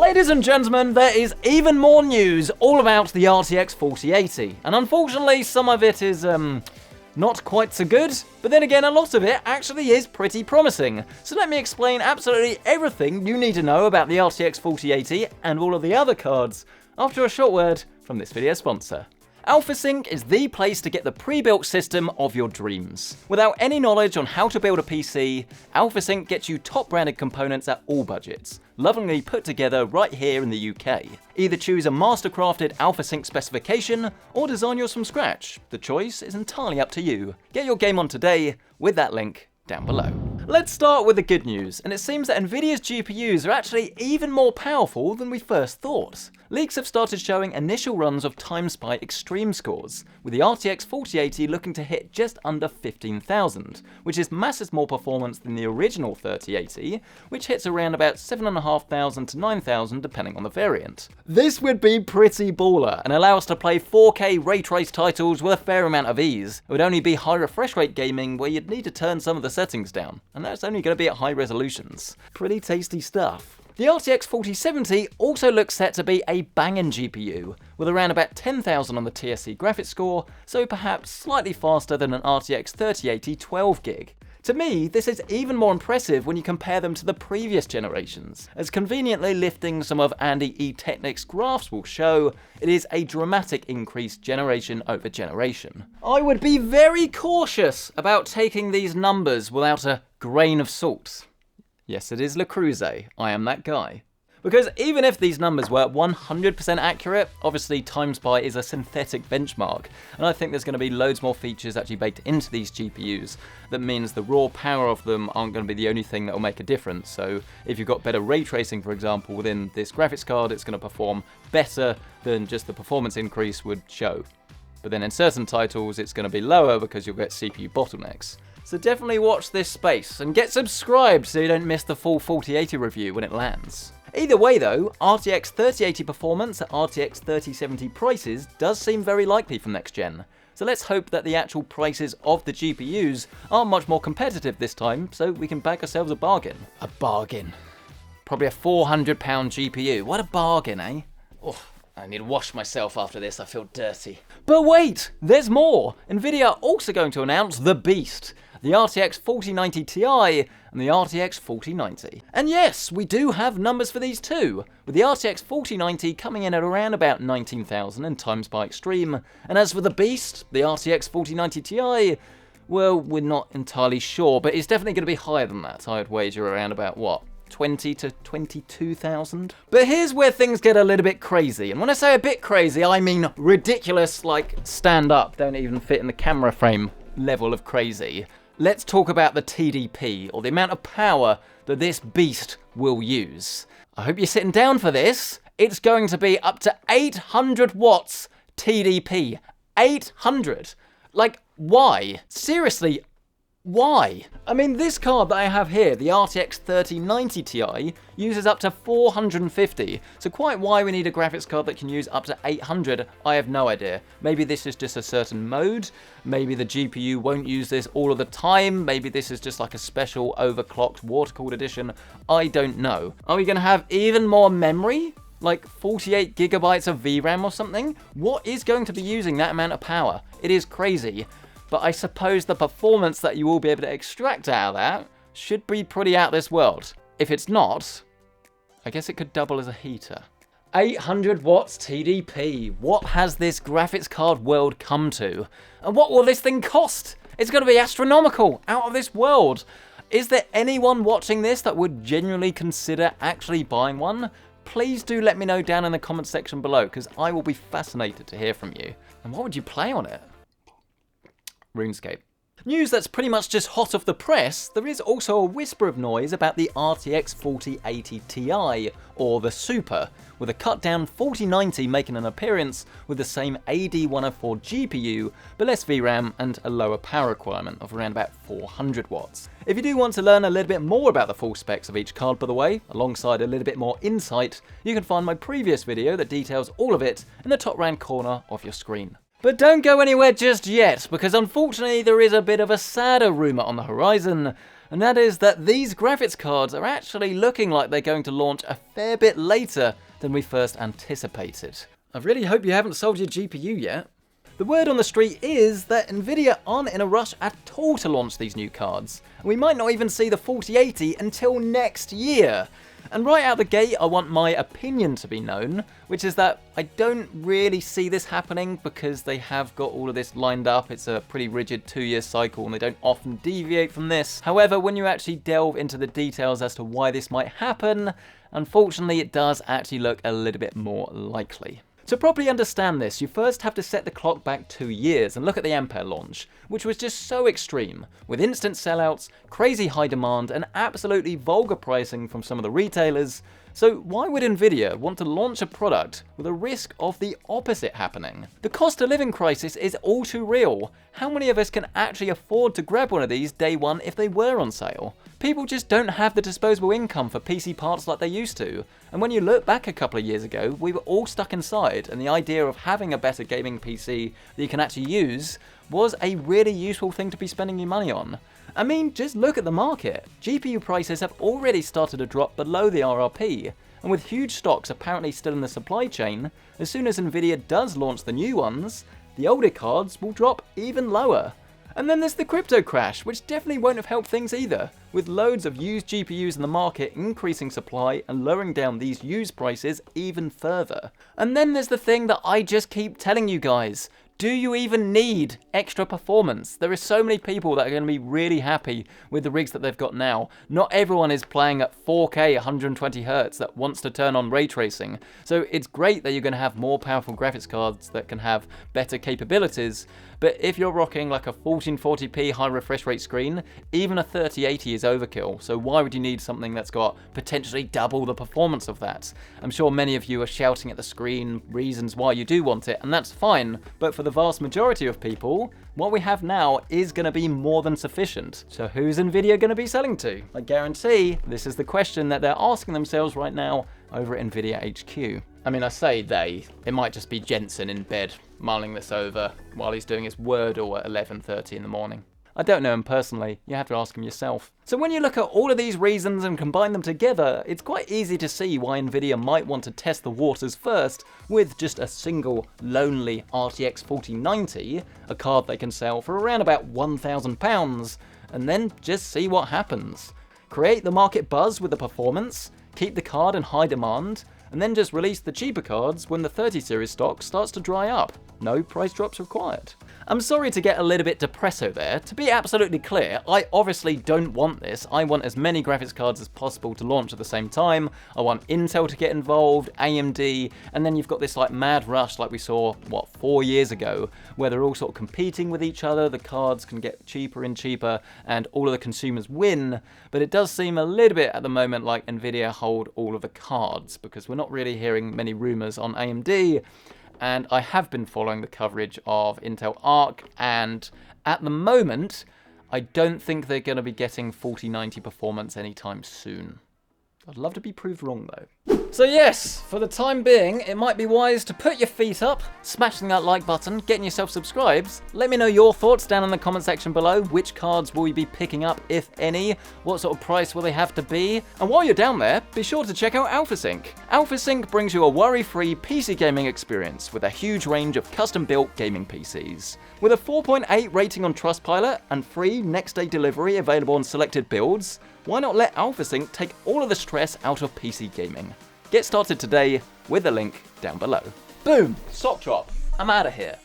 Ladies and gentlemen, there is even more news all about the RTX 4080, and unfortunately some of it is not quite so good, but then again a lot of it actually is pretty promising. So let me explain absolutely everything you need to know about the RTX 4080 and all of the other cards after a short word from this video sponsor. AlphaSync is the place to get the pre-built system of your dreams. Without any knowledge on how to build a PC, AlphaSync gets you top-branded components at all budgets, lovingly put together right here in the UK. Either choose a master-crafted AlphaSync specification or design yours from scratch. The choice is entirely up to you. Get your game on today with that link down below. Let's start with the good news, and it seems that Nvidia's GPUs are actually even more powerful than we first thought. Leaks have started showing initial runs of TimeSpy extreme scores, with the RTX 4080 looking to hit just under 15,000, which is massive more performance than the original 3080, which hits around about 7,500 to 9,000 depending on the variant. This would be pretty baller, and allow us to play 4K ray trace titles with a fair amount of ease. It would only be high refresh rate gaming where you'd need to turn some of the settings down, and that's only going to be at high resolutions. Pretty tasty stuff. The RTX 4070 also looks set to be a banging GPU, with around about 10,000 on the TSC graphics score, so perhaps slightly faster than an RTX 3080 12GB. To me, this is even more impressive when you compare them to the previous generations, as conveniently lifting some of Andy E. Technic's graphs will show, it is a dramatic increase generation over generation. I would be very cautious about taking these numbers without a grain of salt. Yes, it is Le Creuset. I am that guy. Because even if these numbers were 100% accurate, obviously TimeSpy is a synthetic benchmark, and I think there's going to be loads more features actually baked into these GPUs. That means the raw power of them aren't going to be the only thing that will make a difference. So if you've got better ray tracing, for example, within this graphics card, it's going to perform better than just the performance increase would show. But then in certain titles, it's going to be lower because you'll get CPU bottlenecks. So definitely watch this space, and get subscribed so you don't miss the full 4080 review when it lands. Either way though, RTX 3080 performance at RTX 3070 prices does seem very likely from next gen. So let's hope that the actual prices of the GPUs are much more competitive this time, so we can bag ourselves a bargain. A bargain. Probably a £400 GPU. What a bargain, eh? Oh, I need to wash myself after this, I feel dirty. But wait, there's more! Nvidia are also going to announce the Beast. The RTX 4090 Ti and the RTX 4090. And yes, we do have numbers for these too, with the RTX 4090 coming in at around about 19,000 in TimeSpy Extreme, and as for the Beast, the RTX 4090 Ti, well, we're not entirely sure, but it's definitely going to be higher than that. I'd wager around about, what, 20 to 22,000? But here's where things get a little bit crazy, and when I say a bit crazy, I mean ridiculous, like stand up, don't even fit in the camera frame level of crazy. Let's talk about the TDP, or the amount of power that this beast will use. I hope you're sitting down for this. It's going to be up to 800 watts TDP. 800! Like, why? Seriously, why? I mean, this card that I have here, the RTX 3090 Ti, uses up to 450, so quite why we need a graphics card that can use up to 800, I have no idea. Maybe this is just a certain mode, maybe the GPU won't use this all of the time, maybe this is just like a special overclocked water-cooled edition, I don't know. Are we going to have even more memory? Like 48 gigabytes of VRAM or something? What is going to be using that amount of power? It is crazy. But I suppose the performance that you will be able to extract out of that should be pretty out this world. If it's not, I guess it could double as a heater. 800 watts TDP. What has this graphics card world come to? And what will this thing cost? It's going to be astronomical, out of this world. Is there anyone watching this that would genuinely consider actually buying one? Please do let me know down in the comments section below, because I will be fascinated to hear from you. And what would you play on it? RuneScape. News that's pretty much just hot off the press, there is also a whisper of noise about the RTX 4080 Ti, or the Super, with a cut down 4090 making an appearance with the same AD104 GPU, but less VRAM and a lower power requirement of around about 400 watts. If you do want to learn a little bit more about the full specs of each card, by the way, alongside a little bit more insight, you can find my previous video that details all of it in the top right corner of your screen. But don't go anywhere just yet, because unfortunately there is a bit of a sadder rumour on the horizon, and that is that these graphics cards are actually looking like they're going to launch a fair bit later than we first anticipated. I really hope you haven't sold your GPU yet. The word on the street is that Nvidia aren't in a rush at all to launch these new cards, and we might not even see the 4080 until next year. And right out the gate, I want my opinion to be known, which is that I don't really see this happening because they have got all of this lined up. It's a pretty rigid 2-year cycle and they don't often deviate from this. However, when you actually delve into the details as to why this might happen, unfortunately it does actually look a little bit more likely. To properly understand this, you first have to set the clock back 2 years and look at the Ampere launch, which was just so extreme, with instant sellouts, crazy high demand, and absolutely vulgar pricing from some of the retailers. So why would Nvidia want to launch a product with a risk of the opposite happening? The cost of living crisis is all too real. How many of us can actually afford to grab one of these day one if they were on sale? People just don't have the disposable income for PC parts like they used to. And when you look back a couple of years ago, we were all stuck inside, and the idea of having a better gaming PC that you can actually use was a really useful thing to be spending your money on. I mean, just look at the market. GPU prices have already started to drop below the RRP, and with huge stocks apparently still in the supply chain, as soon as Nvidia does launch the new ones, the older cards will drop even lower. And then there's the crypto crash, which definitely won't have helped things either, with loads of used GPUs in the market increasing supply and lowering down these used prices even further. And then there's the thing that I just keep telling you guys. Do you even need extra performance? There are so many people that are going to be really happy with the rigs that they've got now. Not everyone is playing at 4K 120Hz that wants to turn on ray tracing. So it's great that you're going to have more powerful graphics cards that can have better capabilities. But if you're rocking like a 1440p high refresh rate screen, even a 3080 is overkill. So why would you need something that's got potentially double the performance of that? I'm sure many of you are shouting at the screen reasons why you do want it, and that's fine. But for the vast majority of people, what we have now is going to be more than sufficient. So who's Nvidia going to be selling to? I guarantee this is the question that they're asking themselves right now over at Nvidia HQ. I mean, I say they. It might just be Jensen in bed mulling this over while he's doing his Wordle at 11:30 in the morning. I don't know him personally, you have to ask him yourself. So when you look at all of these reasons and combine them together, it's quite easy to see why Nvidia might want to test the waters first with just a single lonely RTX 4090, a card they can sell for around about £1,000, and then just see what happens. Create the market buzz with the performance, keep the card in high demand, and then just release the cheaper cards when the 30 series stock starts to dry up. No price drops required. I'm sorry to get a little bit depresso there. To be absolutely clear, I obviously don't want this. I want as many graphics cards as possible to launch at the same time. I want Intel to get involved, AMD, and then you've got this like mad rush like we saw, 4 years ago, where they're all sort of competing with each other. The cards can get cheaper and cheaper, and all of the consumers win. But it does seem a little bit at the moment like Nvidia hold all of the cards, because we're not really hearing many rumors on AMD. And I have been following the coverage of Intel Arc, and at the moment, I don't think they're going to be getting 4090 performance anytime soon. I'd love to be proved wrong though. So yes, for the time being, it might be wise to put your feet up, smashing that like button, getting yourself subscribed. Let me know your thoughts down in the comment section below. Which cards will you be picking up, if any? What sort of price will they have to be? And while you're down there, be sure to check out AlphaSync. AlphaSync brings you a worry-free PC gaming experience with a huge range of custom-built gaming PCs. With a 4.8 rating on Trustpilot and free next-day delivery available on selected builds, why not let AlphaSync take all of the stress out of PC gaming? Get started today with the link down below. Boom! Sock drop. I'm out of here.